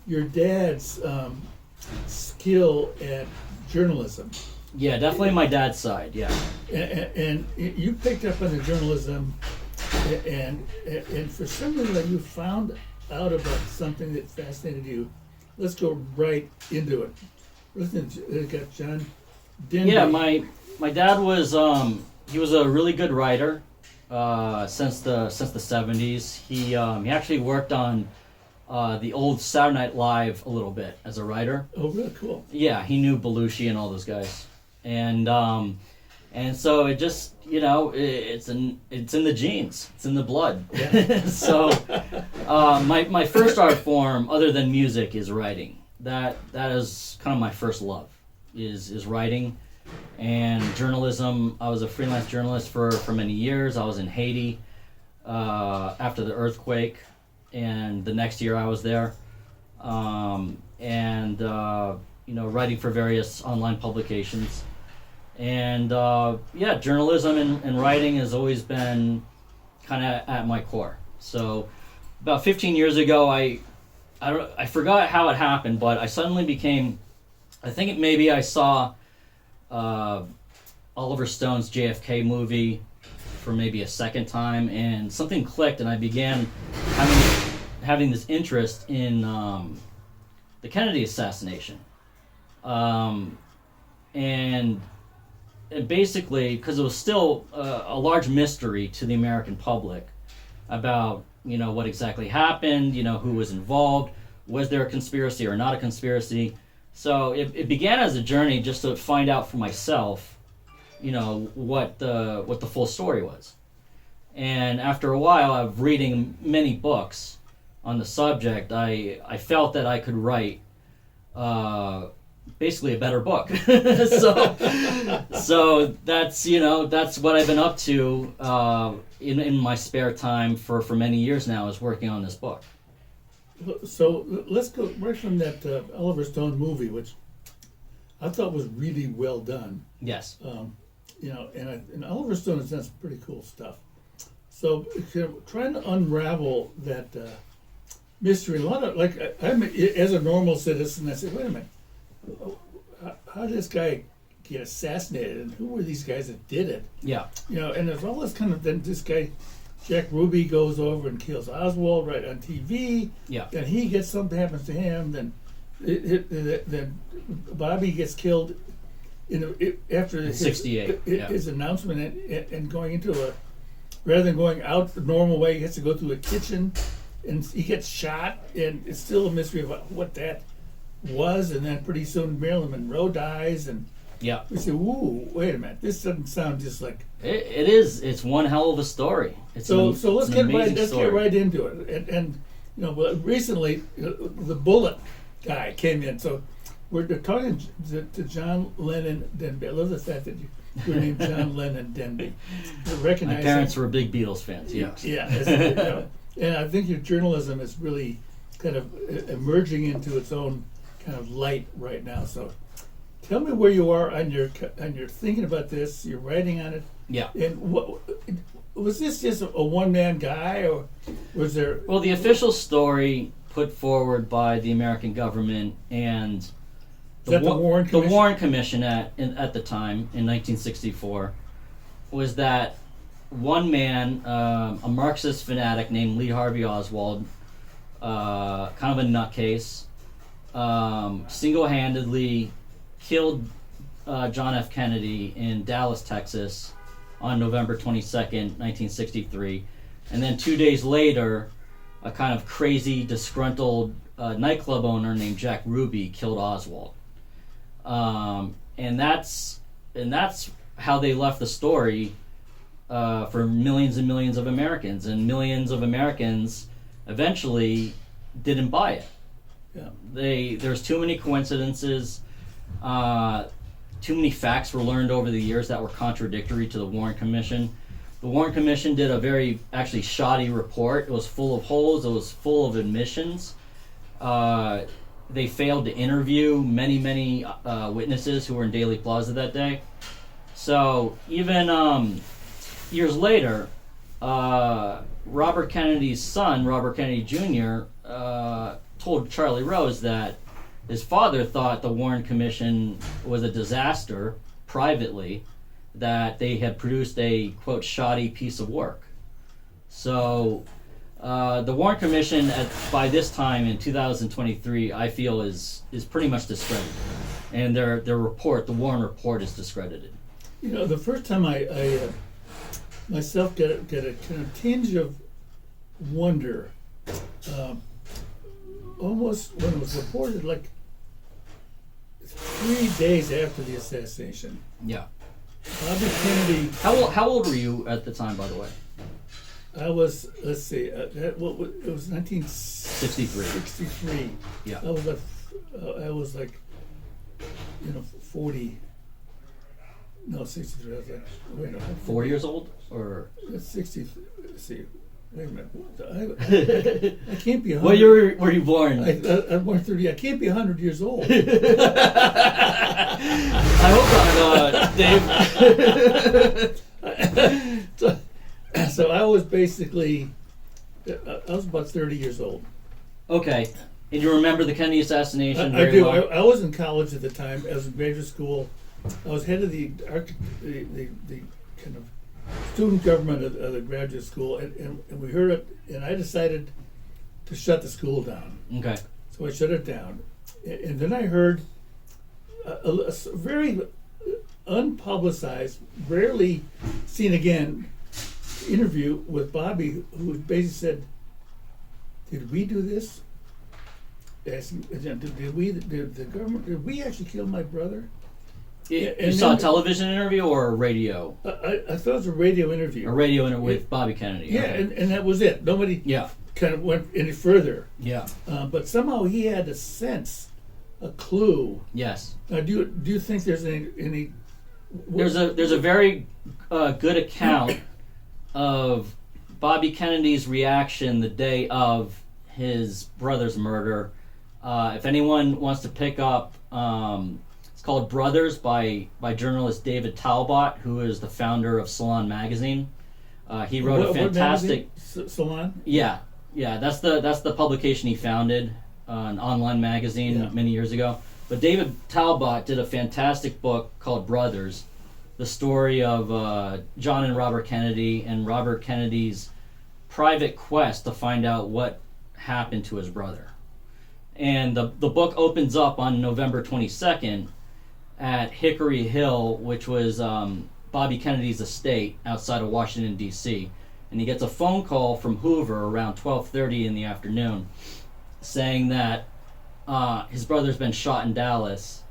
your dad's skill at journalism. Yeah, definitely my dad's side. Yeah. And you picked up on the journalism, and for some reason that you found out about something that fascinated you. Let's go right into it. Listen, got John Denby. Yeah, my dad was he was a really good writer since the 70s. He actually worked on the old Saturday Night Live a little bit as a writer. Oh, really cool. Yeah, he knew Belushi and all those guys, and so it just it's in the genes, it's in the blood. Yeah. So my first art form, other than music, is writing. That is kind of my first love, is writing. And journalism. I was a freelance journalist for many years. I was in Haiti after the earthquake, and the next year I was there, writing for various online publications. And journalism and writing has always been kind of at my core. So about 15 years ago, I forgot how it happened, but I suddenly became, I think maybe I saw Oliver Stone's JFK movie for maybe a second time, and something clicked, and I began having this interest in the Kennedy assassination, and basically because it was still a large mystery to the American public about what exactly happened, who was involved, was there a conspiracy or not a conspiracy. So it began as a journey just to find out for myself, what the full story was. And after a while of reading many books on the subject, I felt that I could write basically a better book. so that's what I've been up to in my spare time for many years now, is working on this book. So let's go right from that Oliver Stone movie, which I thought was really well done. Yes. And Oliver Stone has done some pretty cool stuff. So trying to unravel that mystery, a lot of I'm as a normal citizen, I said, wait a minute, how did this guy get assassinated, and who were these guys that did it? Yeah. And there's all this then this guy, Jack Ruby, goes over and kills Oswald right on TV. Yeah. Then he gets something happens to him. Then Bobby gets killed after his 68. His announcement and going into rather than going out the normal way, he has to go through a kitchen, and he gets shot, and it's still a mystery about what that was. And then pretty soon Marilyn Monroe dies, and yeah, we say, "Ooh, wait a minute! This doesn't sound just like." It is. It's one hell of a story. So let's get right into it. And recently the Bullet guy came in. So we're talking to John Lennon Denby. I love the fact that you're named John Lennon Denby. My parents were big Beatles fans. Yes. Yeah. And I think your journalism is really kind of emerging into its own kind of light right now. So tell me where you are on your thinking about this. You're writing on it. Yeah. And what was this just a one-man guy, or was there? Well, the official story put forward by the American government and the Warren Commission? The Warren Commission at the time in 1964 was that one man, a Marxist fanatic named Lee Harvey Oswald, kind of a nutcase, single-handedly killed John F. Kennedy in Dallas, Texas, on November 22nd, 1963. And then 2 days later, a kind of crazy, disgruntled nightclub owner named Jack Ruby killed Oswald. And that's how they left the story for millions and millions of Americans. And millions of Americans eventually didn't buy it. Yeah. There's too many coincidences. Too many facts were learned over the years that were contradictory to the Warren Commission. The Warren Commission did a very actually shoddy report. It was full of holes. It was full of admissions. They failed to interview many witnesses who were in Dealey Plaza that day. So even years later, Robert Kennedy's son, Robert Kennedy Jr., told Charlie Rose that his father thought the Warren Commission was a disaster privately, that they had produced a, quote, shoddy piece of work. So the Warren Commission by this time in 2023, I feel is pretty much discredited. And their report, the Warren report, is discredited. You know, the first time I myself get a kind of tinge of wonder, almost when it was reported, like 3 days after the assassination. Yeah. Bobby Kennedy. How old were you at the time, by the way? I was, let's see, it was 1963. 63. Yeah. I was like, 40. No, 63. I was like, wait, no. 4 years old, or 60. Let's see. Wait a minute. I can't be 100. What year were you born? I'm born 30. I can't be 100 years old. I hope not, Dave. So I was basically, I was about 30 years old. Okay. And you remember the Kennedy assassination I very do. well? I was in college at the time. I was in graduate school. I was head of the kind of student government of the graduate school, and we heard it, and I decided to shut the school down. Okay. So I shut it down. And then I heard a very unpublicized, rarely seen again, interview with Bobby, who basically said, "Did we do this? Did the government? Did we actually kill my brother?" You saw a television interview or a radio? I thought it was a radio interview. A radio interview with Bobby Kennedy. Yeah, okay. and that was it. Nobody kind of went any further. Yeah. But somehow he had a sense, a clue. Yes. Do you think there's any? There's a very good account of Bobby Kennedy's reaction the day of his brother's murder. If anyone wants to pick up, it's called Brothers by journalist David Talbot, who is the founder of Salon magazine. He wrote a fantastic Salon. Yeah, that's the publication he founded, an online magazine many years ago. But David Talbot did a fantastic book called Brothers, the story of John and Robert Kennedy and Robert Kennedy's private quest to find out what happened to his brother. And the book opens up on November 22nd at Hickory Hill, which was Bobby Kennedy's estate outside of Washington, D.C. And he gets a phone call from Hoover around 12:30 in the afternoon saying that his brother's been shot in Dallas.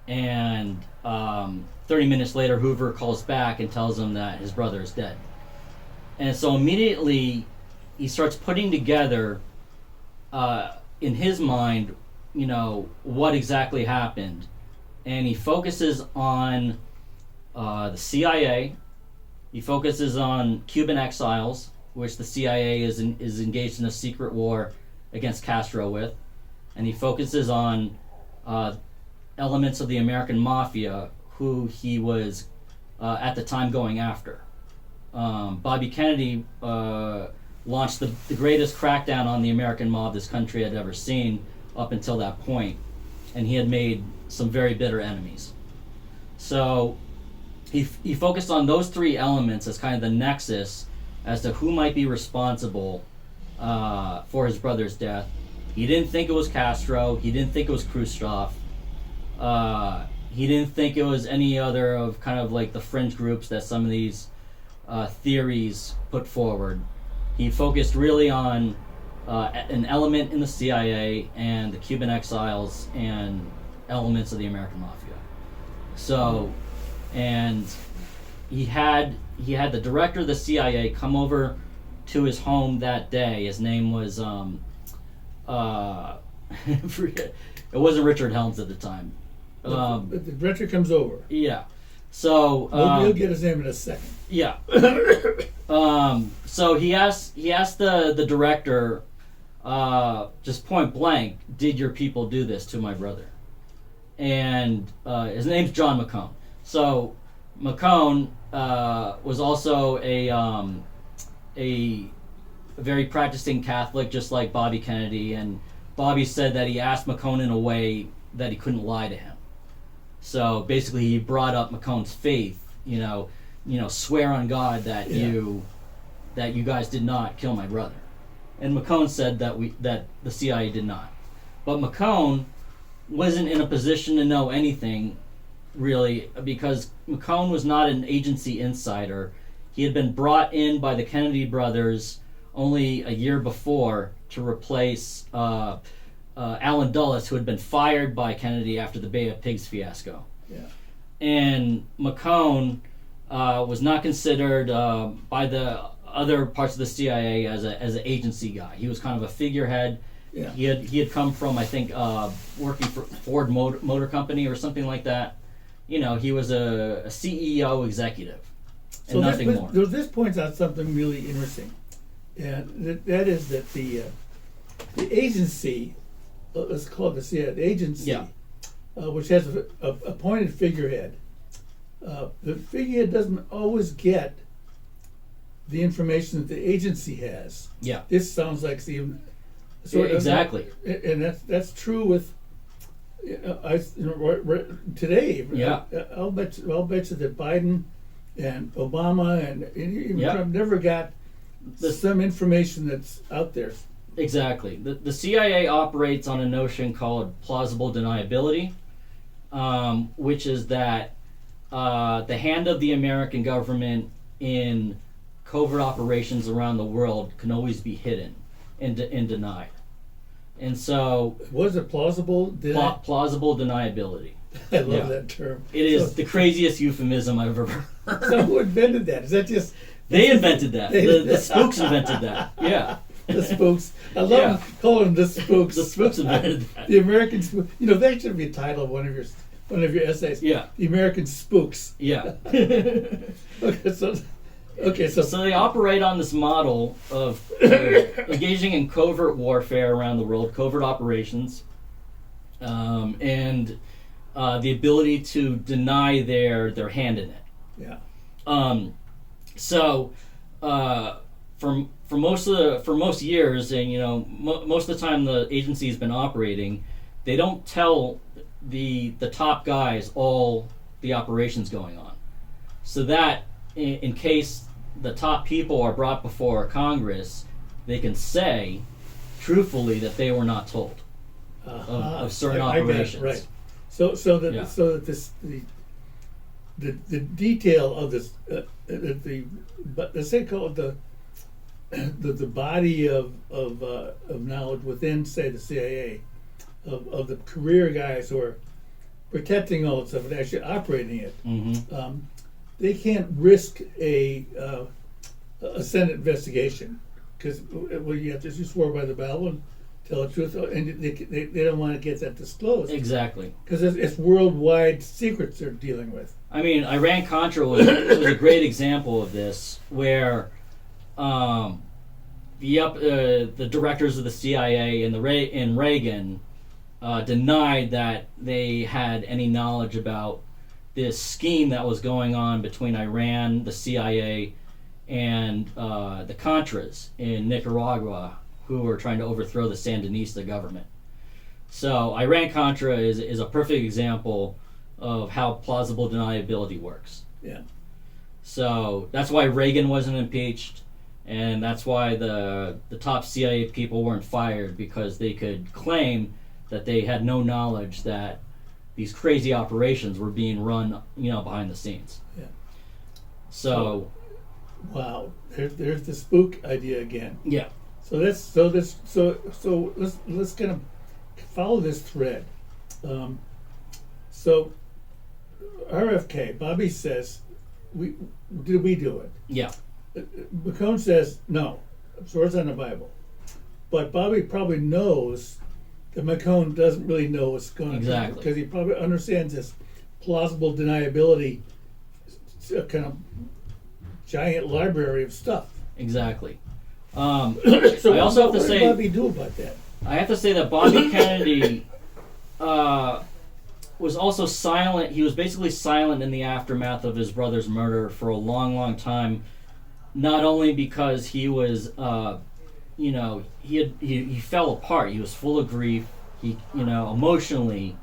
And 30 minutes later, Hoover calls back and tells him that his brother is dead. And so immediately he starts putting together in his mind, what exactly happened. And he focuses on the CIA. He focuses on Cuban exiles, which the CIA is engaged in a secret war against Castro with. And he focuses on elements of the American mafia who he was at the time going after. Bobby Kennedy launched the greatest crackdown on the American mob this country had ever seen up until that point, and he had made some very bitter enemies. So he focused on those three elements as kind of the nexus as to who might be responsible for his brother's death. He didn't think it was Castro. He didn't think it was Khrushchev. He didn't think it was any other of kind of like the fringe groups that some of these theories put forward. He focused really on an element in the CIA and the Cuban exiles and elements of the American mafia. So, and he had the director of the CIA come over to his home that day. His name was it wasn't Richard Helms at the time. The director comes over. Yeah. So we'll get his name in a second. Yeah. So he asked the director, just point blank, did your people do this to my brother? And his name's John McCone. So McCone was also a very practicing Catholic, just like Bobby Kennedy. And Bobby said that he asked McCone in a way that he couldn't lie to him. So basically, he brought up McCone's faith. Swear on God that you guys did not kill my brother. And McCone said that the CIA did not. But McCone wasn't in a position to know anything, really, because McCone was not an agency insider. He had been brought in by the Kennedy brothers only a year before to replace Alan Dulles, who had been fired by Kennedy after the Bay of Pigs fiasco. Yeah. And McCone was not considered by the other parts of the CIA as an agency guy. He was kind of a figurehead. Yeah. He had come from, I think, working for Ford Motor Company or something like that. He was a CEO executive and nothing more. This points out something really interesting, and that is that the agency, let's call it the CIA, the agency, which has a appointed figurehead. The figurehead doesn't always get the information that the agency has. Yeah. This sounds like exactly. And that's true with today. Yeah. I'll bet you that Biden and Obama and even Trump never got some information that's out there. Exactly. The CIA operates on a notion called plausible deniability, which is that the hand of the American government in covert operations around the world can always be hidden and denied. And so... Was it plausible? Plausible deniability. I love that term. It is the craziest euphemism I've ever heard. So who invented that? Is that just... They invented that. The spooks invented that. Yeah. The spooks. I love calling them the spooks. The spooks invented that. The American spooks. That should be a title of one of your essays. Yeah. The American spooks. Yeah. So they operate on this model of engaging in covert warfare around the world, covert operations, and the ability to deny their hand in it. Yeah. For most years, and most of the time the agency's been operating, they don't tell the top guys all the operations going on, so that in case the top people are brought before Congress, they can say truthfully that they were not told of certain operations. Right. So that the detail of this let's say called the body of knowledge within, say, the CIA, of the career guys who are protecting all that stuff and actually operating it. Mm-hmm. They can't risk a Senate investigation because you have to swear by the Bible and tell the truth, and they don't want to get that disclosed. Exactly. Because it's worldwide secrets they're dealing with. I mean, Iran-Contra was a great example of this, where the directors of the CIA and Reagan denied that they had any knowledge about this scheme that was going on between Iran, the CIA, and the Contras in Nicaragua, who were trying to overthrow the Sandinista government. So Iran-Contra is a perfect example of how plausible deniability works. Yeah. So that's why Reagan wasn't impeached, and that's why the top CIA people weren't fired, because they could claim that they had no knowledge that these crazy operations were being run, behind the scenes. Yeah. So wow, there's the spook idea again. Yeah. So let's kind of follow this thread. So RFK, Bobby says, did we do it? Yeah. McCone says no. Source on the Bible. But Bobby probably knows that McCone doesn't really know what's going on. Exactly. Because he probably understands this plausible deniability kind of giant library of stuff. Exactly. So I also have to say, what did Bobby do about that? I have to say that Bobby Kennedy was also silent. He was basically silent in the aftermath of his brother's murder for a long, long time. Not only because he was, he fell apart. He was full of grief. He, emotionally,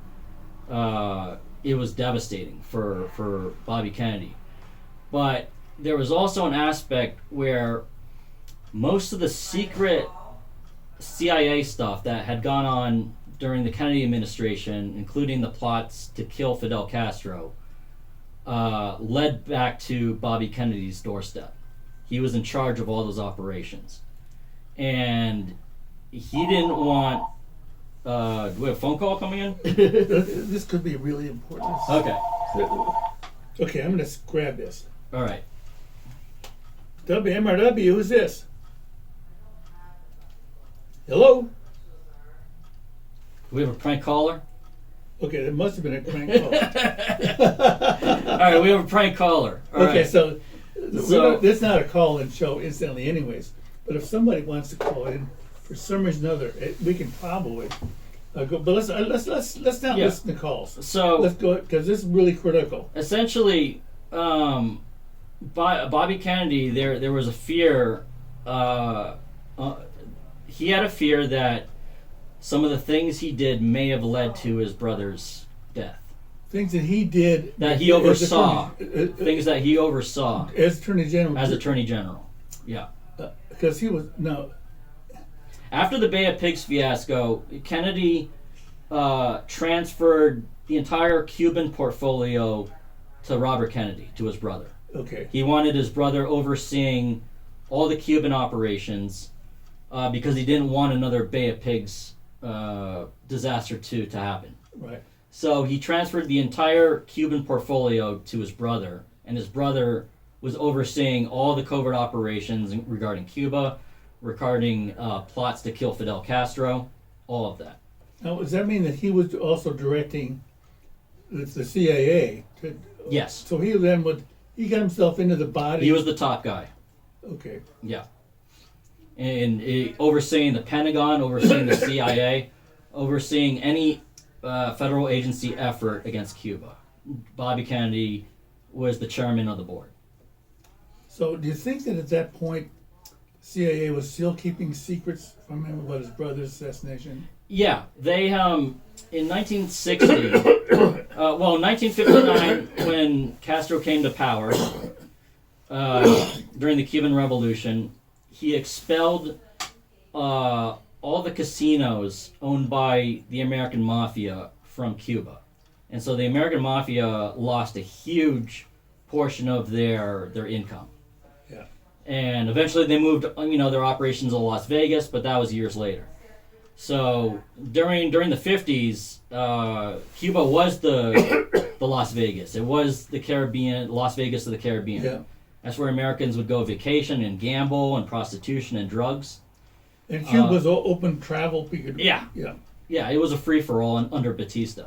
it was devastating for Bobby Kennedy. But there was also an aspect where most of the secret CIA stuff that had gone on during the Kennedy administration, including the plots to kill Fidel Castro, led back to Bobby Kennedy's doorstep. He was in charge of all those operations. And he didn't want... do we have a phone call coming in? This could be really important. Okay. Okay, I'm going to grab this. All right. WMRW, who's this? Hello? Do we have a prank caller? Okay, there must have been a prank call. All right, we have a prank caller. All Okay, right. so this is not a call-in show instantly anyways, but if somebody wants to call in for some reason or other, we can probably go. But let's not listen to calls. So let's go, because this is really critical. Essentially, Bobby Kennedy, there was a fear. He had a fear that some of the things he did may have led to his brother's death. Things that he did that he oversaw. Things that he oversaw as Attorney General. As Attorney General, yeah. Because he was After the Bay of Pigs fiasco, Kennedy transferred the entire Cuban portfolio to Robert Kennedy, to his brother. Okay. He wanted his brother overseeing all the Cuban operations because he didn't want another Bay of Pigs disaster to happen. Right. So he transferred the entire Cuban portfolio to his brother, and his brother was overseeing all the covert operations regarding Cuba, regarding plots to kill Fidel Castro, all of that. Now, does that mean that he was also directing the CIA? Yes. So he got himself into the body. He was the top guy. Okay. Yeah. And overseeing the Pentagon, overseeing the CIA, overseeing any federal agency effort against Cuba. Bobby Kennedy was the chairman of the board. So do you think that at that point, CIA was still keeping secrets from him about his brother's assassination? Yeah, they in 1960, in 1959, when Castro came to power during the Cuban Revolution, he expelled all the casinos owned by the American Mafia from Cuba, and so the American Mafia lost a huge portion of their income. Yeah. And eventually they moved, their operations to Las Vegas, but that was years later. So during the 50s, Cuba was the Las Vegas. It was the Caribbean, Las Vegas of the Caribbean. Yeah. That's where Americans would go vacation and gamble and prostitution and drugs. And Cuba's open travel. Yeah. Yeah. Yeah, it was a free-for-all under Batista.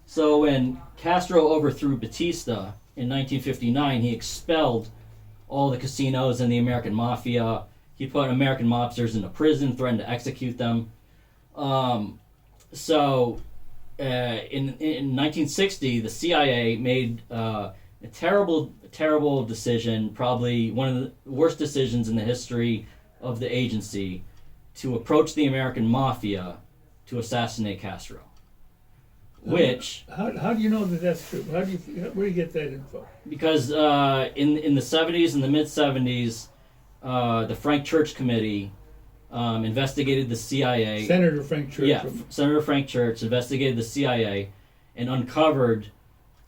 So when Castro overthrew Batista in 1959, he expelled all the casinos and the American Mafia. He put American mobsters into prison, threatened to execute them. In 1960, the CIA made a terrible decision, probably one of the worst decisions in the history of the agency, to approach the American Mafia to assassinate Castro. Which how do you know that that's true? Where do you get that info? Because in the 70s and the mid 70s, the Frank Church Committee investigated the CIA. Senator Frank Church. Yeah, Senator Frank Church investigated the CIA and uncovered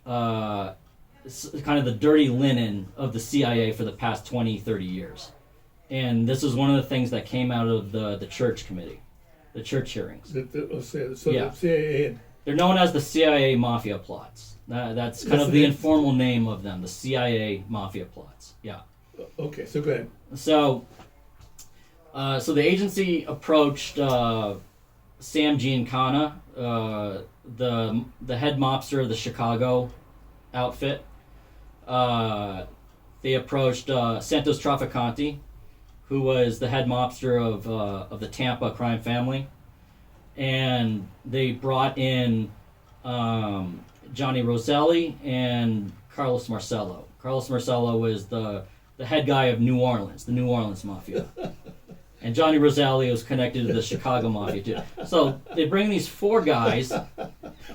kind of the dirty linen of the CIA for the past 20, 30 years. And this is one of the things that came out of the Church Committee, the church hearings. The CIA. They're known as the CIA Mafia plots. That's kind of the informal name of them, the CIA Mafia plots. Yeah. Okay, so go ahead. So the agency approached Sam Giancana, the head mobster of the Chicago outfit. They approached Santos Trafficante, who was the head mobster of the Tampa crime family, and they brought in Johnny Roselli and Carlos Marcello. Carlos Marcello was the head guy of New Orleans, the New Orleans Mafia. And Johnny Rosalio is connected to the Chicago Mafia too. So they bring these 4 guys.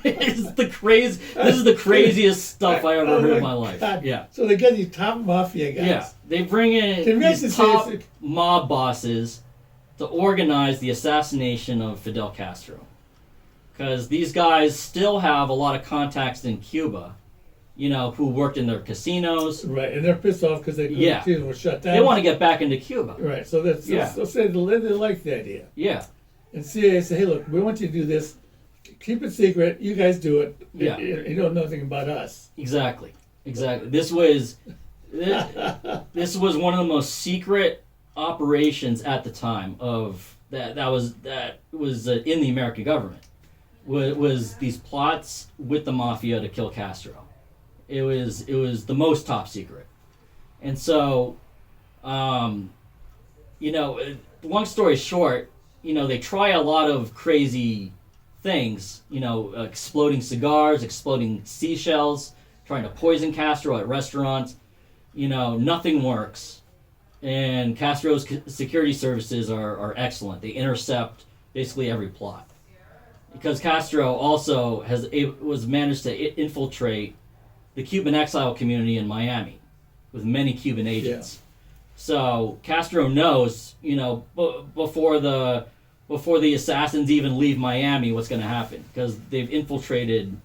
This is the craziest stuff I ever heard in my life. God. Yeah. So they get these top mafia guys. Yeah. They bring in these top mob bosses to organize the assassination of Fidel Castro. Because these guys still have a lot of contacts in Cuba, who worked in their casinos. Right, and they're pissed off because they were shut down. They want to get back into Cuba. Right, so that's so say they like the idea. Yeah. And CIA say, hey, look, we want you to do this. Keep it secret. You guys do it. Yeah. You know nothing about us. Exactly. This was one of the most secret operations at the time of that was in the American government. Was these plots with the mafia to kill Castro. It was the most top secret. And so, long story short, they try a lot of crazy things, exploding cigars, exploding seashells, trying to poison Castro at restaurants. Nothing works. And Castro's security services are excellent. They intercept basically every plot. Because Castro also was managed to infiltrate the Cuban exile community in Miami with many Cuban agents. Yeah. So Castro knows, before the assassins even leave Miami, what's going to happen because they've infiltrated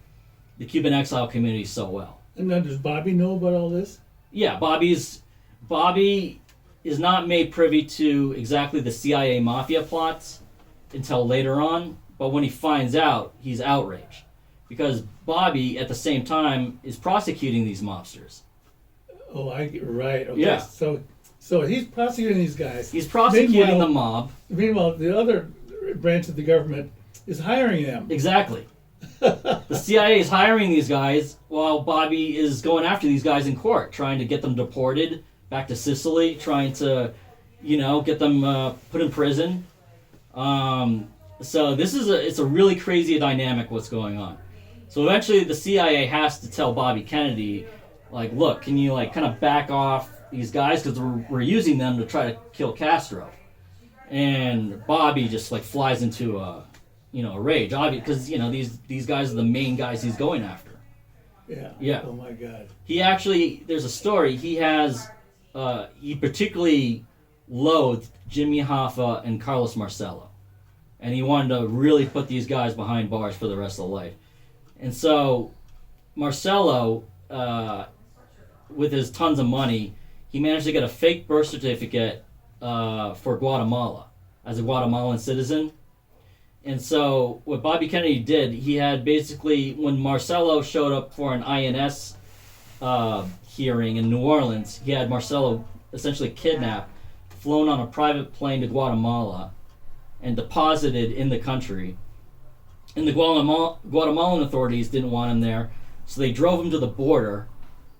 the Cuban exile community so well. And now does Bobby know about all this? Yeah, Bobby is not made privy to exactly the CIA mafia plots until later on. But when he finds out, he's outraged. Because Bobby, at the same time, is prosecuting these mobsters. Oh, right. Okay. Yeah. So he's prosecuting these guys. He's prosecuting the mob. Meanwhile, the other branch of the government is hiring them. Exactly. The CIA is hiring these guys while Bobby is going after these guys in court, trying to get them deported back to Sicily, trying to, get them put in prison. So it's a really crazy dynamic what's going on. So eventually the CIA has to tell Bobby Kennedy, like, look, can you kind of back off these guys because we're using them to try to kill Castro. And Bobby just flies into a rage, because these guys are the main guys he's going after. Yeah. Yeah. Oh my God. He actually, there's a story. He particularly loathed Jimmy Hoffa and Carlos Marcello. And he wanted to really put these guys behind bars for the rest of their life. And so Marcello, with his tons of money, he managed to get a fake birth certificate for Guatemala as a Guatemalan citizen. And so what Bobby Kennedy did, he had basically, when Marcello showed up for an INS hearing in New Orleans, he had Marcello essentially kidnapped, flown on a private plane to Guatemala, and deposited in the country. And the Guatemalan authorities didn't want him there, so they drove him to the border,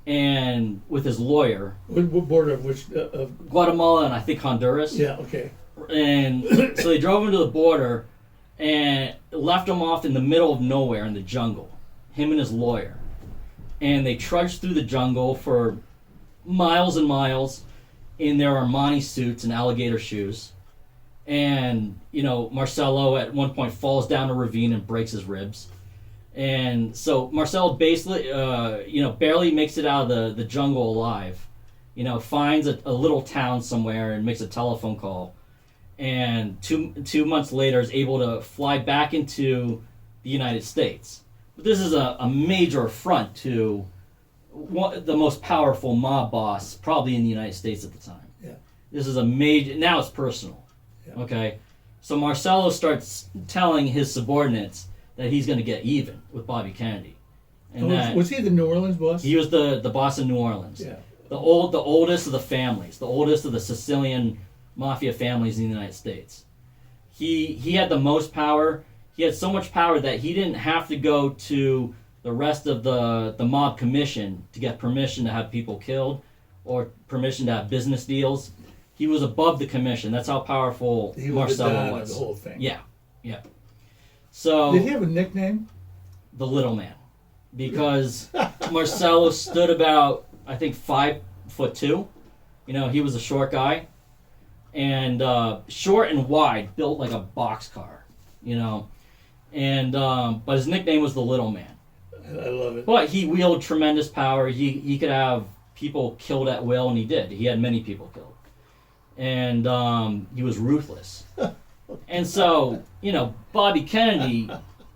and with his lawyer. What border of which? Guatemala and I think Honduras. Yeah, okay. And so they drove him to the border and left him off in the middle of nowhere in the jungle, him and his lawyer. And they trudged through the jungle for miles and miles in their Armani suits and alligator shoes. And, Marcello at one point falls down a ravine and breaks his ribs. And so Marcello basically, barely makes it out of the jungle alive. Finds a little town somewhere and makes a telephone call. And two months later is able to fly back into the United States. But this is a major affront to the most powerful mob boss probably in the United States at the time. Yeah. This is a major, now it's personal. Yeah. Okay? So Marcello starts telling his subordinates that he's going to get even with Bobby Kennedy. And was he the New Orleans boss? He was the boss in New Orleans. Yeah. The oldest of the families, the oldest of the Sicilian mafia families in the United States. He had the most power. He had so much power that he didn't have to go to the rest of the mob commission to get permission to have people killed or permission to have business deals. He was above the commission. That's how powerful Marcello was. The whole thing. Yeah. So did he have a nickname? The Little Man, because Marcello stood about, I think, 5'2". He was a short guy, and short and wide, built like a boxcar, you know. And but his nickname was the Little Man. I love it. But he wielded tremendous power. He could have people killed at will, and he did. He had many people killed, and he was ruthless. And so, you know, Bobby Kennedy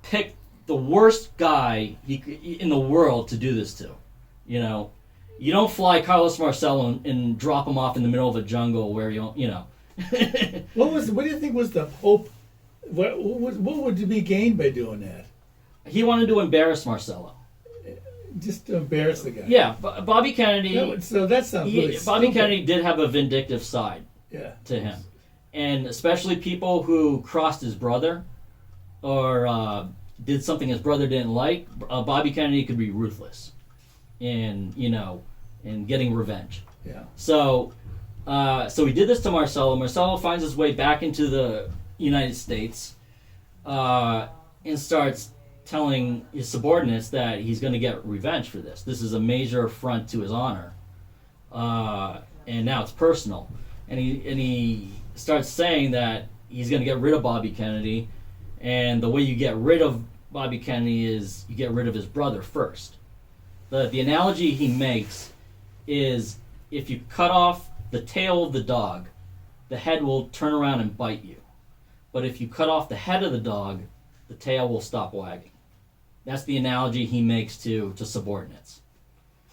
picked the worst guy in the world to do this to. You know, you don't fly Carlos Marcello and drop him off in the middle of a jungle where you know. What do you think was the hope? What would be gained by doing that? He wanted to embarrass Marcello. Just to embarrass the guy. Yeah, Bobby Kennedy. So that sounds really Bobby stupid. Kennedy did have a vindictive side to him, and especially people who crossed his brother or did something his brother didn't like. Bobby Kennedy could be ruthless in getting revenge. Yeah. So he did this to Marcello. Marcello finds his way back into the United States and starts telling his subordinates that he's going to get revenge for this. This is a major affront to his honor, and now it's personal. And he starts saying that he's going to get rid of Bobby Kennedy, and the way you get rid of Bobby Kennedy is you get rid of his brother first. The analogy he makes is if you cut off the tail of the dog, the head will turn around and bite you. But if you cut off the head of the dog, the tail will stop wagging. That's the analogy he makes to subordinates.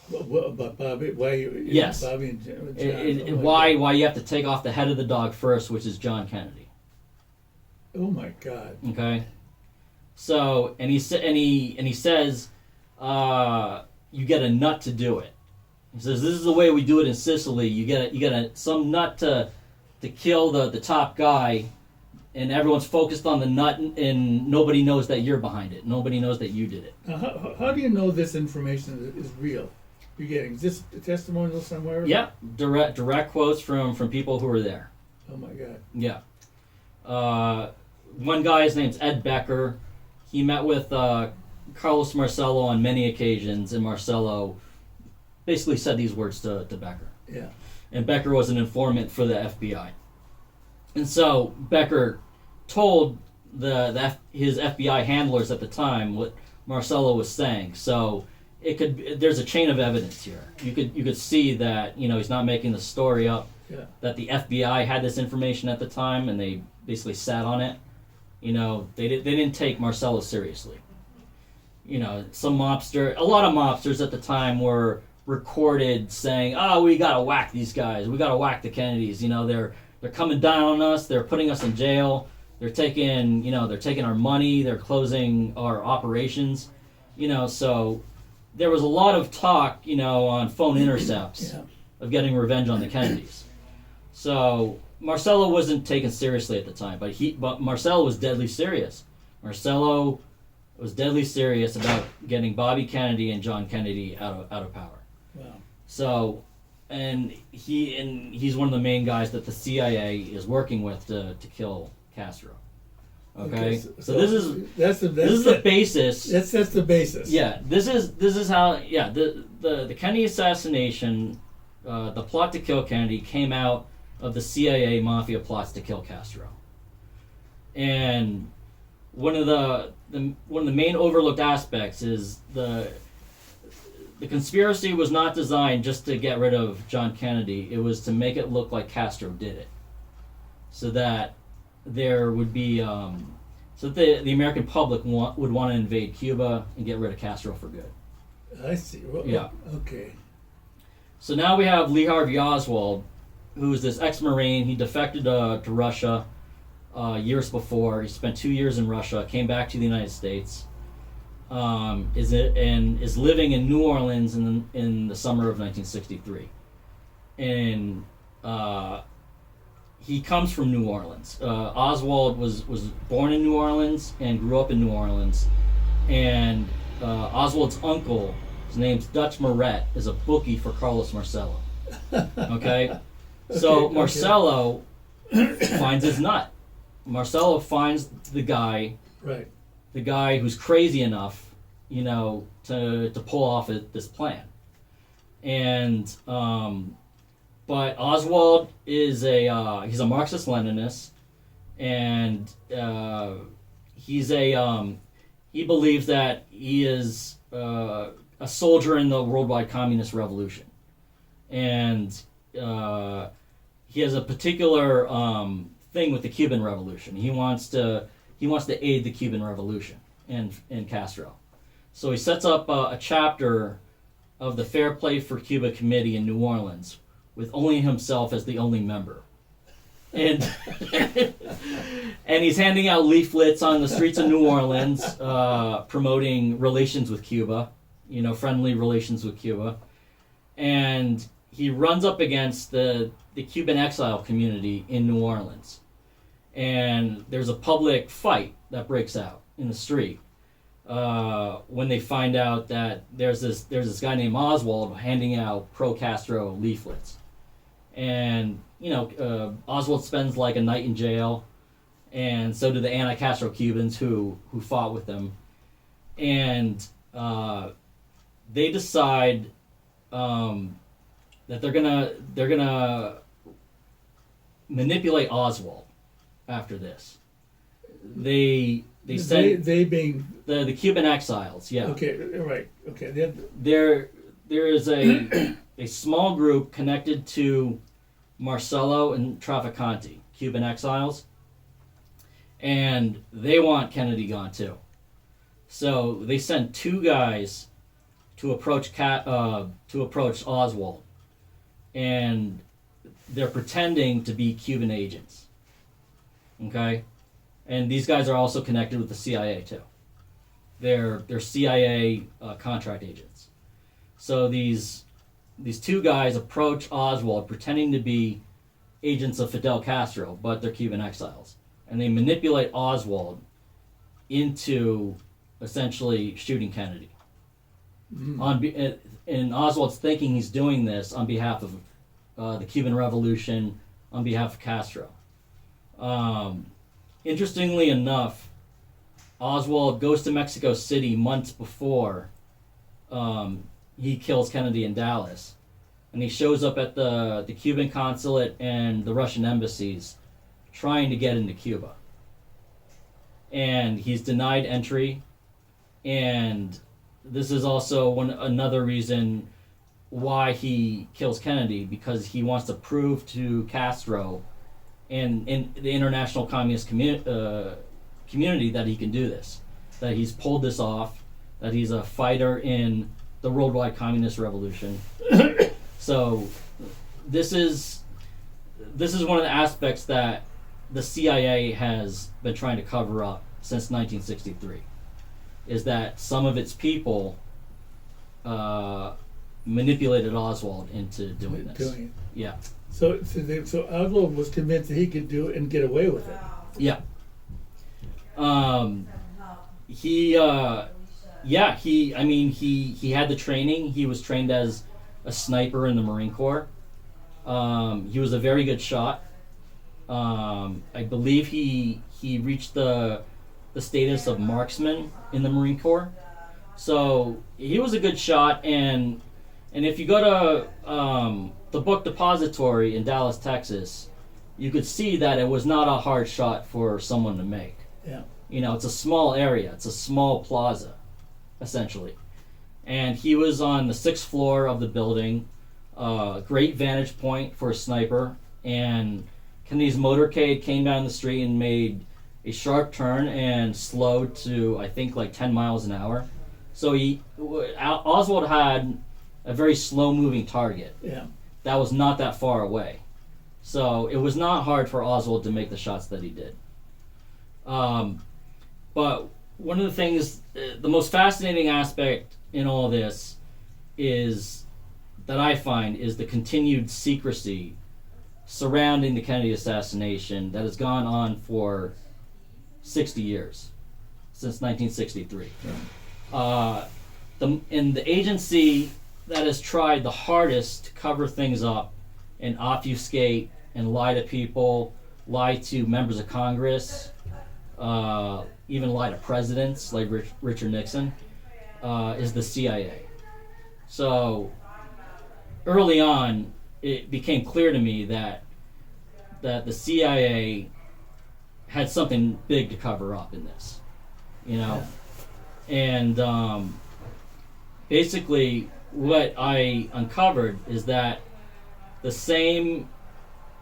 But Bobby, why? Yes. Bobby and John, why you have to take off the head of the dog first, which is John Kennedy. Oh my God. Okay. So and he says, you get a nut to do it. He says this is the way we do it in Sicily. You get some nut to kill the top guy. And everyone's focused on the nut, and nobody knows that you're behind it. Nobody knows that you did it. Now, how do you know this information is real? You're getting this testimonial somewhere? Yeah, direct quotes from people who were there. Oh my God. Yeah. One guy, his name's Ed Becker. He met with Carlos Marcello on many occasions, and Marcello basically said these words to Becker. Yeah. And Becker was an informant for the FBI. And so Becker told his FBI handlers at the time what Marcello was saying. So there's a chain of evidence here. You could see that he's not making the story up. Yeah. That the FBI had this information at the time, and they basically sat on it. They didn't take Marcello seriously. A lot of mobsters at the time were recorded saying, "Oh, we gotta whack these guys. We gotta whack the Kennedys. They're coming down on us. They're putting us in jail. They're taking our money. They're closing our operations." So there was a lot of talk, on phone intercepts of getting revenge on the Kennedys. So Marcello wasn't taken seriously at the time, but Marcello was deadly serious. Marcello was deadly serious about getting Bobby Kennedy and John Kennedy out of power. Wow. So. And he's one of the main guys that the CIA is working with to kill Castro. Okay, so this is the basis. That's the basis. Yeah, this is how. Yeah, the Kennedy assassination, the plot to kill Kennedy came out of the CIA mafia plots to kill Castro. And one of the main overlooked aspects is the conspiracy was not designed just to get rid of John Kennedy. It was to make it look like Castro did it, so that there would be, so that the American public would want to invade Cuba and get rid of Castro for good. I see. Well, Yeah. Okay. So now we have Lee Harvey Oswald, who is this ex-Marine. He defected to Russia years before. He spent 2 years in Russia, came back to the United States. Is living in New Orleans in the summer of 1963, and he comes from New Orleans. Oswald was born in New Orleans and grew up in New Orleans, and Oswald's uncle, his name's Dutch Moret, is a bookie for Carlos Marcello. Okay, so Marcello finds his nut. Marcello finds the guy. Right. The guy who's crazy enough, to pull off this plan. And But Oswald is he's a Marxist-Leninist, and he believes that he is a soldier in the worldwide communist revolution, and he has a particular thing with the Cuban Revolution. He wants to aid the Cuban Revolution and Castro. So he sets up a chapter of the Fair Play for Cuba Committee in New Orleans, with only himself as the only member. And and he's handing out leaflets on the streets of New Orleans, promoting relations with Cuba, friendly relations with Cuba. And he runs up against the Cuban exile community in New Orleans. And there's a public fight that breaks out in the street when they find out that there's this guy named Oswald handing out pro-Castro leaflets. And Oswald spends like a night in jail, and so do the anti-Castro Cubans who fought with him. And they decide that they're gonna manipulate Oswald after this. They send they being the Cuban exiles. Yeah. okay, right, okay. There is a small group connected to Marcelo and Traficante, Cuban exiles, and they want Kennedy gone too. So they send two guys to approach Oswald, and they're pretending to be Cuban agents. Okay, and these guys are also connected with the CIA too. They're CIA contract agents. So these two guys approach Oswald pretending to be agents of Fidel Castro, but they're Cuban exiles. And they manipulate Oswald into essentially shooting Kennedy. And Oswald's thinking he's doing this on behalf of the Cuban Revolution, on behalf of Castro. Interestingly enough, Oswald goes to Mexico City months before he kills Kennedy in Dallas, and he shows up at the Cuban consulate and the Russian embassies trying to get into Cuba. And he's denied entry, and this is also another reason why he kills Kennedy, because he wants to prove to Castro and in the international communist community that he can do this, that he's pulled this off, that he's a fighter in the worldwide communist revolution. So this is one of the aspects that the CIA has been trying to cover up since 1963, is that some of its people manipulated Oswald into doing this. Yeah. So Oswald was convinced that he could do it and get away with it. Yeah. He had the training. He was trained as a sniper in the Marine Corps. He was a very good shot. I believe he reached the status of marksman in the Marine Corps. So he was a good shot, and if you go to the book depository in Dallas, Texas, you could see that it was not a hard shot for someone to make. Yeah. It's a small area. It's a small plaza, essentially. And he was on the 6th floor of the building, great vantage point for a sniper. And Kennedy's motorcade came down the street and made a sharp turn and slowed to, I think, like 10 miles an hour. So Oswald had a very slow-moving target. Yeah. That was not that far away. So it was not hard for Oswald to make the shots that he did. But one of the things, the most fascinating aspect in all this is that I find is the continued secrecy surrounding the Kennedy assassination that has gone on for 60 years, since 1963. The agency that has tried the hardest to cover things up and obfuscate and lie to people, lie to members of Congress, even lie to presidents like Richard Nixon, is the CIA. So early on, it became clear to me that the CIA had something big to cover up in this, you know, and basically what I uncovered is that the same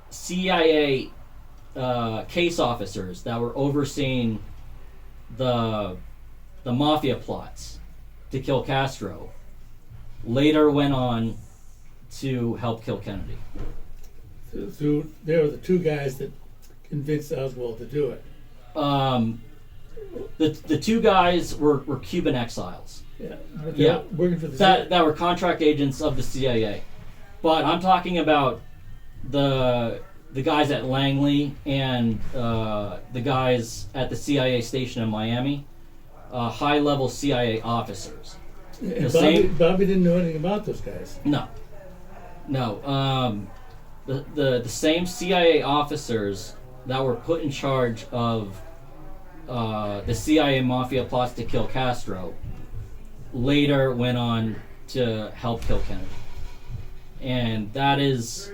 CIA case officers that were overseeing the mafia plots to kill Castro later went on to help kill Kennedy. So they were the two guys that convinced Oswald to do it. The two guys were Cuban exiles. Yeah. But they were working for the that were contract agents of the CIA. But I'm talking about the guys at Langley and the guys at the CIA station in Miami, high-level CIA officers. And The Bobby didn't know anything about those guys. No. The same CIA officers that were put in charge of the CIA mafia plots to kill Castro later went on to help kill Kennedy. And that is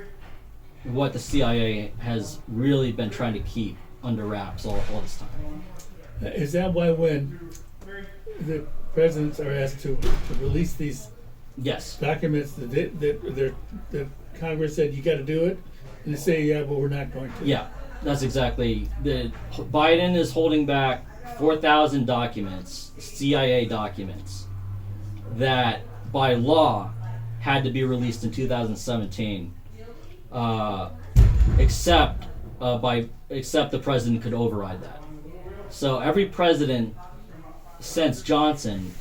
what the CIA has really been trying to keep under wraps all this time. Is that why when the presidents are asked to release these Yes. documents that Congress said you got to do it, and they say, yeah, but we're not going to? Yeah, that's exactly. Biden is holding back 4,000 documents, CIA documents, that by law had to be released in 2017, except the president could override that. So every president since Johnson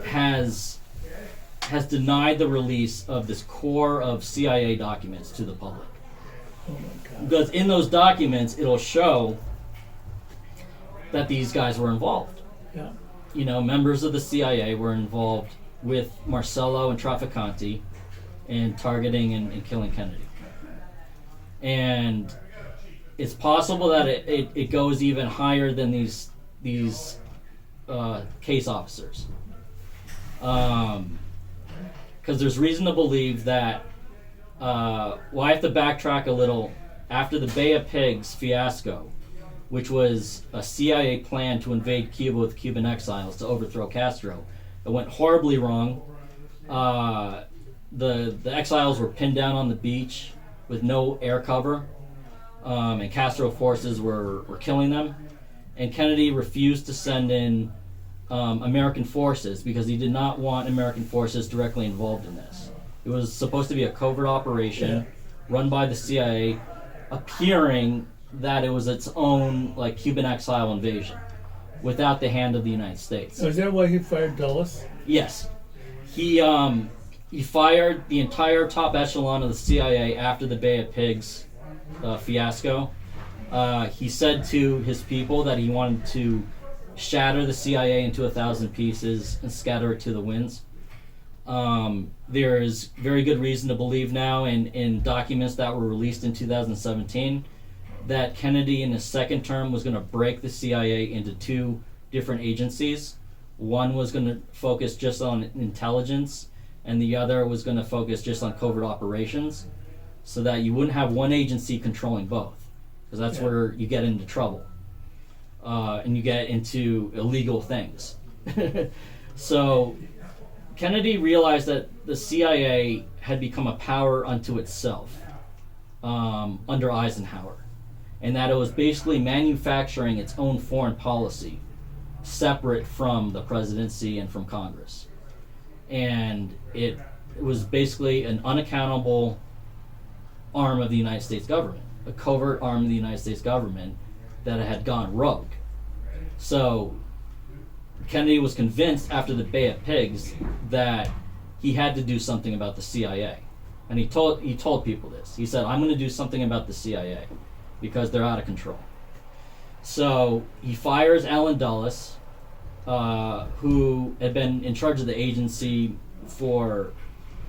has denied the release of this core of CIA documents to the public. Oh my God. Because in those documents, it'll show that these guys were involved. Yeah. You know, members of the CIA were involved with Marcello and Trafficante in targeting and killing Kennedy. And it's possible that it goes even higher than these case officers. Because there's reason to believe that, I have to backtrack a little. After the Bay of Pigs fiasco, which was a CIA plan to invade Cuba with Cuban exiles to overthrow Castro, it went horribly wrong. The exiles were pinned down on the beach with no air cover, and Castro forces were killing them. And Kennedy refused to send in American forces because he did not want American forces directly involved in this. It was supposed to be a covert operation run by the CIA, appearing that it was its own like Cuban exile invasion without the hand of the United States. So is that why he fired Dulles? Yes. He fired the entire top echelon of the CIA after the Bay of Pigs fiasco. He said to his people that he wanted to shatter the CIA into 1,000 pieces and scatter it to the winds. There is very good reason to believe now in documents that were released in 2017 that Kennedy in his second term was going to break the CIA into two different agencies. One was going to focus just on intelligence, and the other was going to focus just on covert operations, so that you wouldn't have one agency controlling both, because that's where you get into trouble, and you get into illegal things. So Kennedy realized that the CIA had become a power unto itself under Eisenhower, and that it was basically manufacturing its own foreign policy separate from the presidency and from Congress. And it was basically an unaccountable arm of the United States government, a covert arm of the United States government that had gone rogue. So Kennedy was convinced after the Bay of Pigs that he had to do something about the CIA. And he told people this. He said, I'm going to do something about the CIA because they're out of control. So he fires Allen Dulles, who had been in charge of the agency for,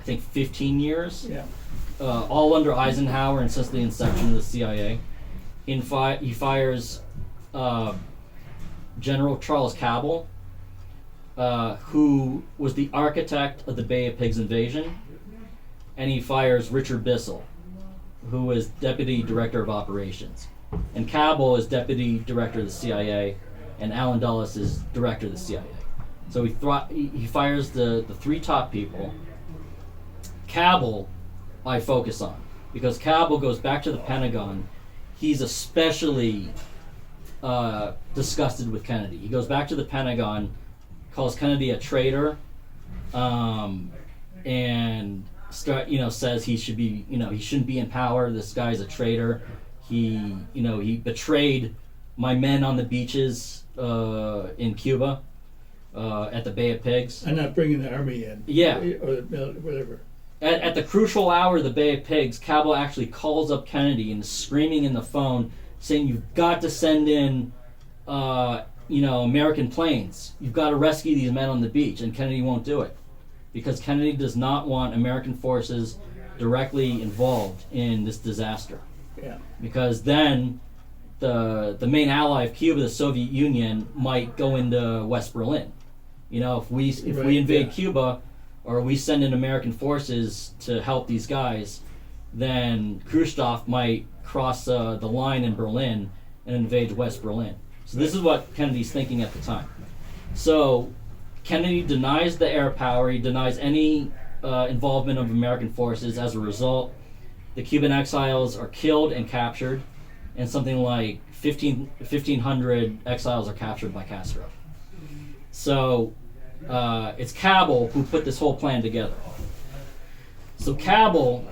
I think, 15 years, all under Eisenhower and since the inception of the CIA. He fires General Charles Cabell, who was the architect of the Bay of Pigs invasion, and he fires Richard Bissell, who is deputy director of operations, and Cabell is deputy director of the CIA, and Allen Dulles is director of the CIA. So he fires the three top people. Cabell, I focus on because Cabell goes back to the Pentagon. He's especially disgusted with Kennedy. He goes back to the Pentagon, calls Kennedy a traitor, and says he should be, he shouldn't be in power. This guy's a traitor. He betrayed my men on the beaches in Cuba at the Bay of Pigs. I'm not bringing the army in. Yeah. Or whatever. At the crucial hour of the Bay of Pigs, Cabell actually calls up Kennedy and is screaming in the phone, saying, "You've got to send in, American planes. You've got to rescue these men on the beach." And Kennedy won't do it because Kennedy does not want American forces directly involved in this disaster. Yeah. Because then the main ally of Cuba, the Soviet Union, might go into West Berlin. If we invade Cuba, or we send in American forces to help these guys, then Khrushchev might cross the line in Berlin and invade West Berlin. So this is what Kennedy's thinking at the time. So Kennedy denies the air power. He denies any involvement of American forces. As a result, the Cuban exiles are killed and captured, and something like 1,500 exiles are captured by Castro. So it's Cabell who put this whole plan together. So Cabell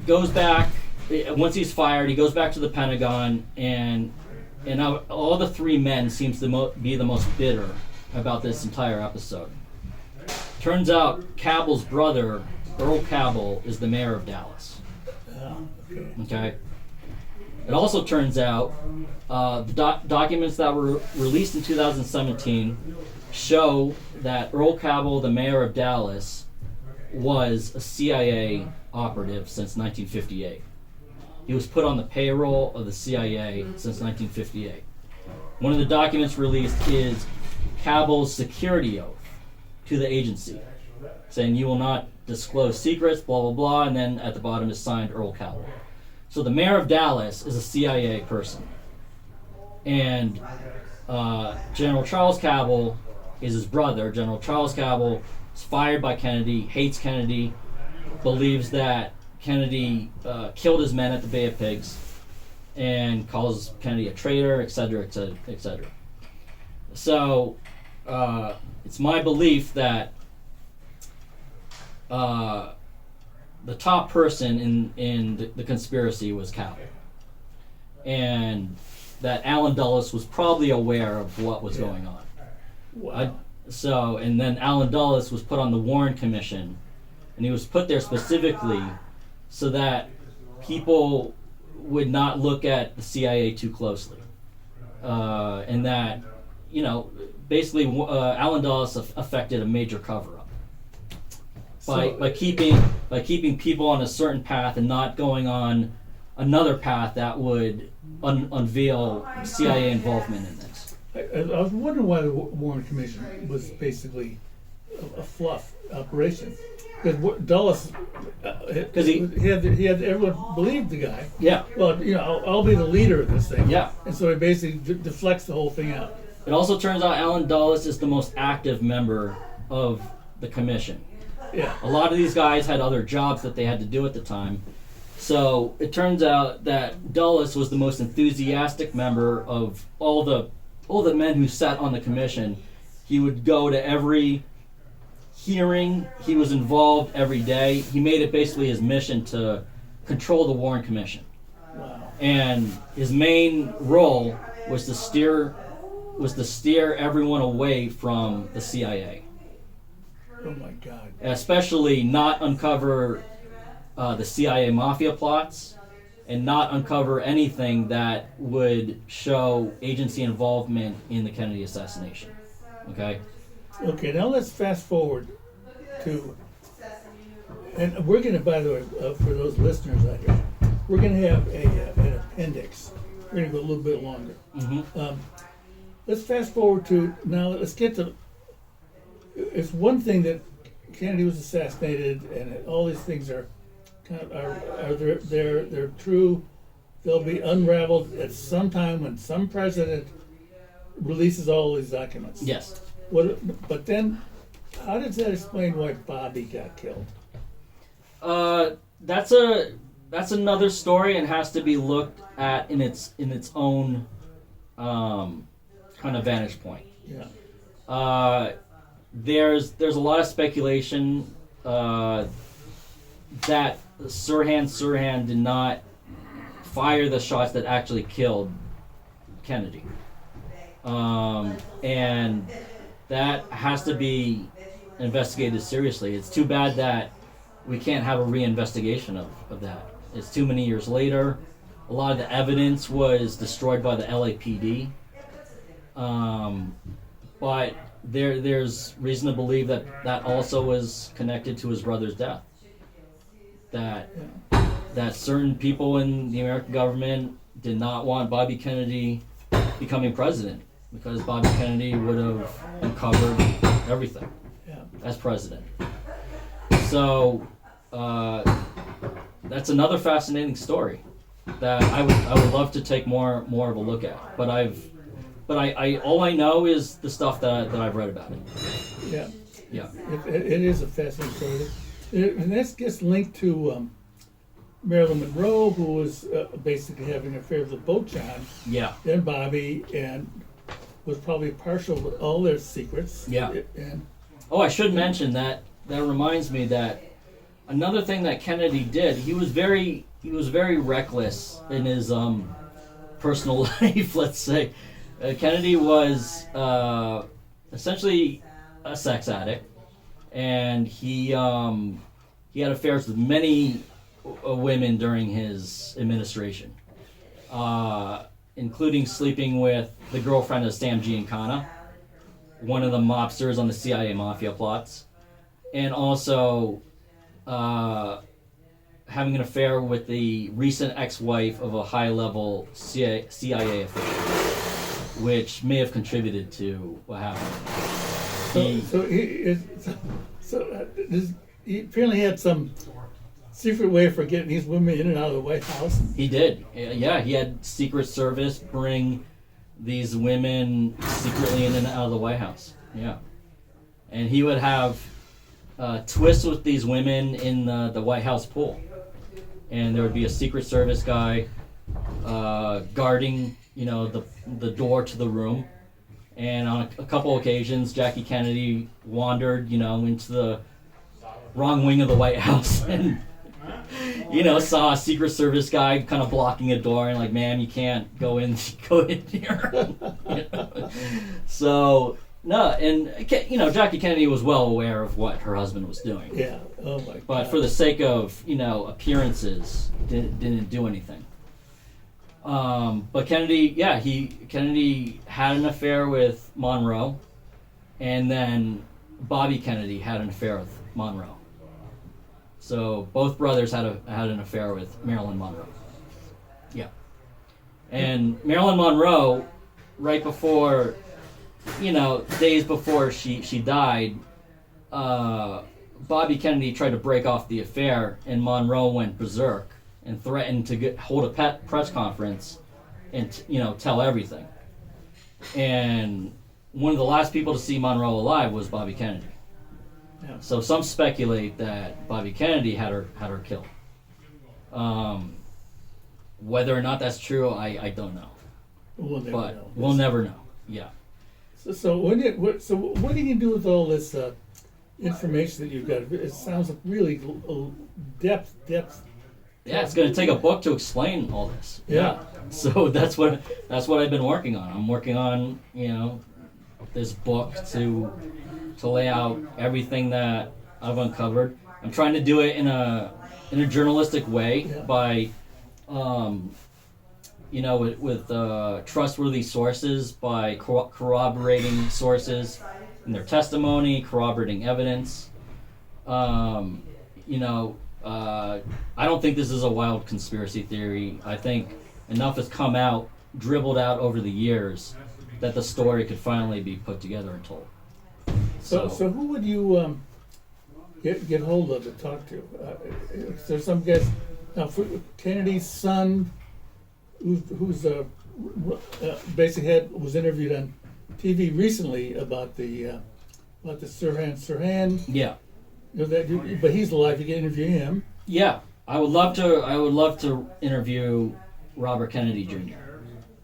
goes back, once he's fired, he goes back to the Pentagon, and all the three men seems to be the most bitter about this entire episode. Turns out Cabell's brother, Earl Cabell, is the mayor of Dallas. Okay. It also turns out the documents that were released in 2017 show that Earl Cabell, the mayor of Dallas, was a CIA operative since 1958. He was put on the payroll of the CIA since 1958. One of the documents released is Cabell's security oath to the agency, saying you will not disclose secrets, blah, blah, blah, and then at the bottom is signed Earl Cabell. So the mayor of Dallas is a CIA person. And General Charles Cabell is his brother. General Charles Cabell is fired by Kennedy, hates Kennedy, believes that Kennedy killed his men at the Bay of Pigs, and calls Kennedy a traitor, etc., etc., etc. So it's my belief that the top person in the conspiracy was Cabell, and that Allen Dulles was probably aware of what was going on. Wow. And then Allen Dulles was put on the Warren Commission, and he was put there specifically so that people would not look at the CIA too closely, and that basically Allen Dulles affected a major cover-up by keeping people on a certain path and not going on another path that would unveil CIA involvement in this. I was wondering why the Warren Commission was basically a fluff operation. Because Dulles, because he had everyone believed the guy. Yeah. Well, I'll be the leader of this thing. Yeah. And so he basically deflects the whole thing out. It also turns out Allen Dulles is the most active member of the commission. Yeah. A lot of these guys had other jobs that they had to do at the time. So it turns out that Dulles was the most enthusiastic member of all the men who sat on the commission. He would go to every hearing. He was involved every day. He made it basically his mission to control the Warren Commission. Wow. And his main role was to steer everyone away from the CIA. Oh my God. Especially not uncover the CIA mafia plots, and not uncover anything that would show agency involvement in the Kennedy assassination. Okay? Okay, now let's fast forward to, and we're going to, by the way, for those listeners out here, we're going to have an appendix. We're going to go a little bit longer. Mm-hmm. Let's fast forward to, now let's get to, it's one thing that Kennedy was assassinated, and all these things are kind of they're true. They'll be unraveled at some time when some president releases all these documents. Yes. But then, how does that explain why Bobby got killed? That's another story and has to be looked at in its own kind of vantage point. Yeah. There's a lot of speculation that Sirhan did not fire the shots that actually killed Kennedy, and that has to be investigated seriously. It's too bad that we can't have a reinvestigation of that. It's too many years later. A lot of the evidence was destroyed by the LAPD, but there's reason to believe that also was connected to his brother's death. That certain people in the American government did not want Bobby Kennedy becoming president because Bobby Kennedy would have uncovered everything as president. So that's another fascinating story that I would love to take more of a look at. But I all I know is the stuff that I've read about it. Yeah. Yeah. It is a fascinating story, and that gets linked to Marilyn Monroe, who was basically having an affair with both John and Bobby, and was probably partial with all their secrets. Yeah. And I should mention that reminds me that another thing that Kennedy did, he was very reckless in his personal life, let's say. Kennedy was essentially a sex addict, and he had affairs with many women during his administration, including sleeping with the girlfriend of Sam Giancana, one of the mobsters on the CIA mafia plots, and also having an affair with the recent ex-wife of a high-level CIA official, which may have contributed to what happened. He apparently had some secret way for getting these women in and out of the White House. He did. Yeah, he had Secret Service bring these women secretly in and out of the White House. Yeah. And he would have twists with these women in the White House pool. And there would be a Secret Service guy guarding, the door to the room. And on a couple occasions, Jackie Kennedy wandered, into the wrong wing of the White House and saw a Secret Service guy kind of blocking a door and like, ma'am, you can't go in here. So, no, and, Jackie Kennedy was well aware of what her husband was doing. Yeah, oh my God. But for the sake of, appearances, didn't do anything. But Kennedy had an affair with Monroe, and then Bobby Kennedy had an affair with Monroe. So both brothers had an affair with Marilyn Monroe. Yeah. And Marilyn Monroe, right before, days before she died, Bobby Kennedy tried to break off the affair, and Monroe went berserk and threatened to hold a press conference and tell everything. And one of the last people to see Monroe alive was Bobby Kennedy. Yeah. So some speculate that Bobby Kennedy had her killed. Whether or not that's true, I don't know. We'll never know. We'll never know. Yeah. So what do you do with all this information that you've got? It sounds like really depth. Yeah, it's going to take a book to explain all this. Yeah. So that's what I've been working on. I'm working on this book to lay out everything that I've uncovered. I'm trying to do it in a journalistic way by with trustworthy sources, by corroborating sources in their testimony, corroborating evidence. I don't think this is a wild conspiracy theory. I think enough has come out, dribbled out over the years, that the story could finally be put together and told. So who would you get hold of to talk to. There's some guys now. Kennedy's son, who's basically was interviewed on TV recently about the Sirhan. Yeah. You know that, but he's alive. You can interview him. Yeah, I would love to interview Robert Kennedy Jr.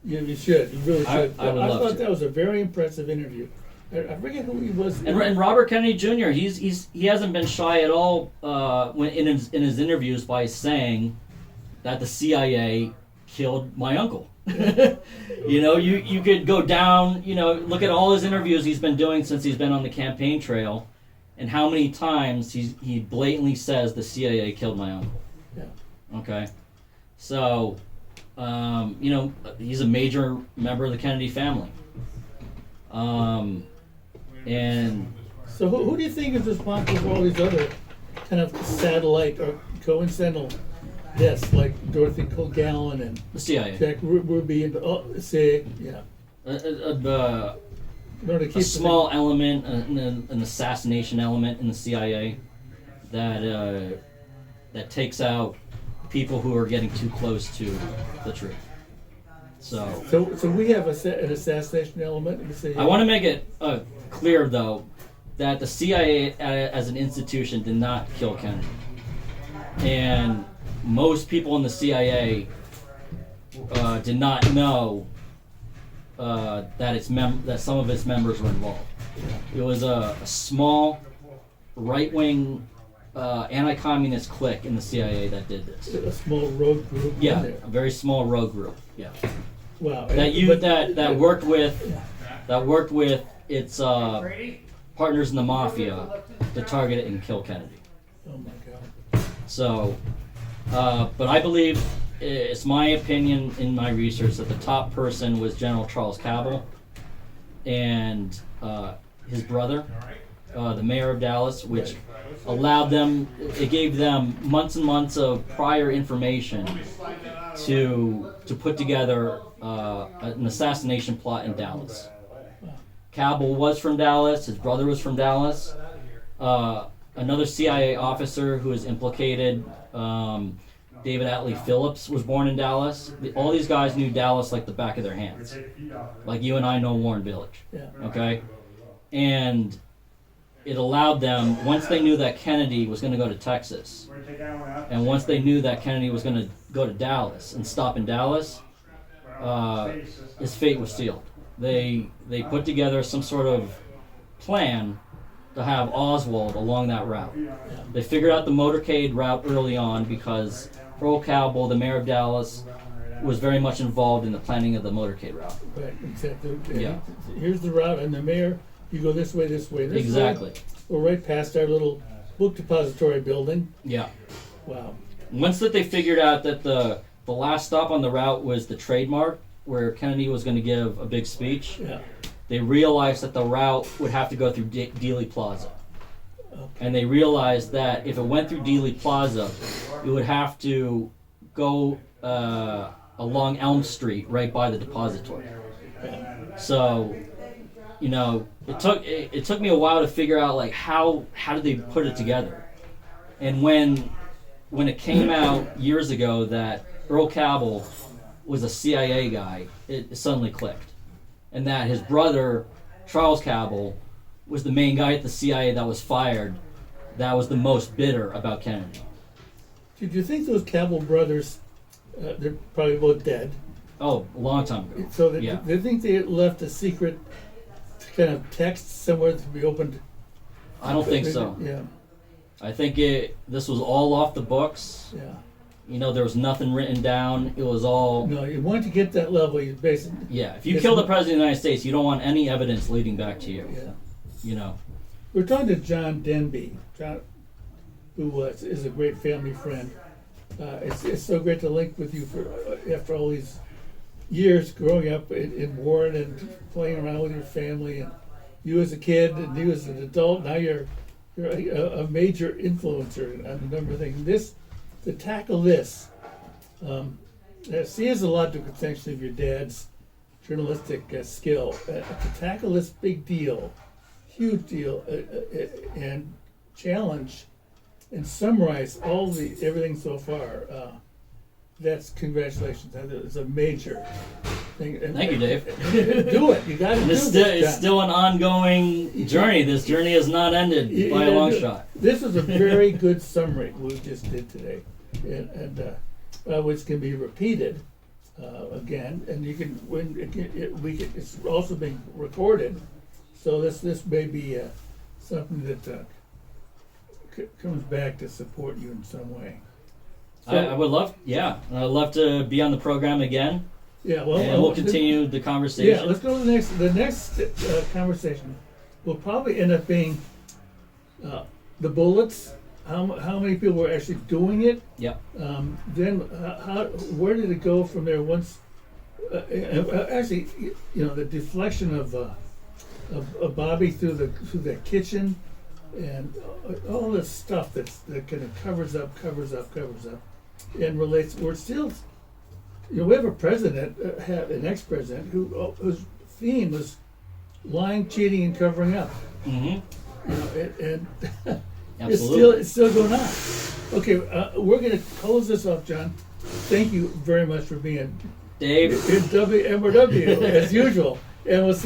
Yeah, you should. You really should. I would love thought to. that was a very impressive interview. I forget who he was. And Robert Kennedy Jr. He hasn't been shy at all when in his interviews by saying that the CIA killed my uncle. You know, you could go down. You know, look at all his interviews he's been doing since he's been on the campaign trail, and how many times he blatantly says the CIA killed my uncle. Yeah. Okay, so you know, he's a major member of the Kennedy family. And so who do you think is responsible for all these other kind of satellite or coincidental deaths, like Dorothy Kilgallen and the CIA. Jack Ruby and CIA? Yeah. A small element, an assassination element in the CIA that takes out people who are getting too close to the truth. So we have an assassination element in the CIA. I want to make it clear, though, that the CIA as an institution did not kill Kennedy. And most people in the CIA did not know that some of its members were involved. It was a small right-wing anti-communist clique in the CIA that did this. A small rogue group. Yeah, a very small rogue group. Yeah. Wow. That worked with its partners in the mafia to target it and kill Kennedy. Oh my God. So, but I believe it's my opinion in my research that the top person was General Charles Cabell and his brother, the mayor of Dallas, which it gave them months and months of prior information to put together an assassination plot in Dallas. Cabell was from Dallas. His brother was from Dallas. Another CIA officer who was implicated, David Atlee Phillips, was born in Dallas. All these guys knew Dallas like the back of their hands. Like you and I know Warren Village. Yeah. Okay? And it allowed them, once they knew that Kennedy was going to go to Texas, and once they knew that Kennedy was going to go to Dallas and stop in Dallas, his fate was sealed. They put together some sort of plan to have Oswald along that route. They figured out the motorcade route early on because Earl Cabell, the mayor of Dallas, was very much involved in the planning of the motorcade route. Right, exactly. Yeah. Here's the route, and the mayor, you go this way, this Exactly. way. We're right past our little book depository building. Yeah. Wow. Once that they figured out that the last stop on the route was the trademark, where Kennedy was going to give a big speech, Yeah. they realized that the route would have to go through Dealey Plaza. Okay. And they realized that if it went through Dealey Plaza, it would have to go along Elm Street right by the depository. Yeah. So, you know, it took me a while to figure out like how did they put it together. And when it came out years ago that Earl Cabell was a CIA guy, it suddenly clicked. And that his brother, Charles Cabell, was the main guy at the CIA that was fired, that was the most bitter about Kennedy. Did you think those Cabell brothers, they're probably both dead, Oh, a long time ago. so Yeah. they think they left a secret kind of text somewhere to be opened? I don't think so. Yeah, I think this was all off the books. yeah. You know, there was nothing written down. It was all... No, you want to get that level, you basically... Yeah, if you It's kill the not- President of the United States, you don't want any evidence leading back to you. Yeah. You know. We're talking to John Denby, who is a great family friend. It's so great to link with you after all these years growing up in Warren and playing around with your family, and you as a kid and you as an adult. Now you're a major influencer on a number of things. To tackle this, see, has a lot to potentially of your dad's journalistic skill. To tackle this big deal, huge deal, and challenge and summarize everything so far, that's congratulations. It's a major thing. Thank you, Dave. Do it. You got to do It's this. still an ongoing journey. This journey has not ended by a long shot. This is a very good summary we just did today, and which can be repeated again. And you can it's also being recorded, so this may be something that comes back to support you in some way. So, I would love, I'd love to be on the program again. Yeah, well, and we'll continue the conversation. Yeah, let's go to the next conversation. Will probably end up being the bullets. How many people were actually doing it? Yep. Then where did it go from there? Once actually, the deflection of Bobby through the kitchen, and all this stuff that kind of covers up, and relates. We're still. We have a president, an ex-president, whose theme was lying, cheating, and covering up. Mm-hmm. And Absolutely. it's still going on. Okay, we're going to close this off, John. Thank you very much for being Dave. in WMRW as usual, and we'll see.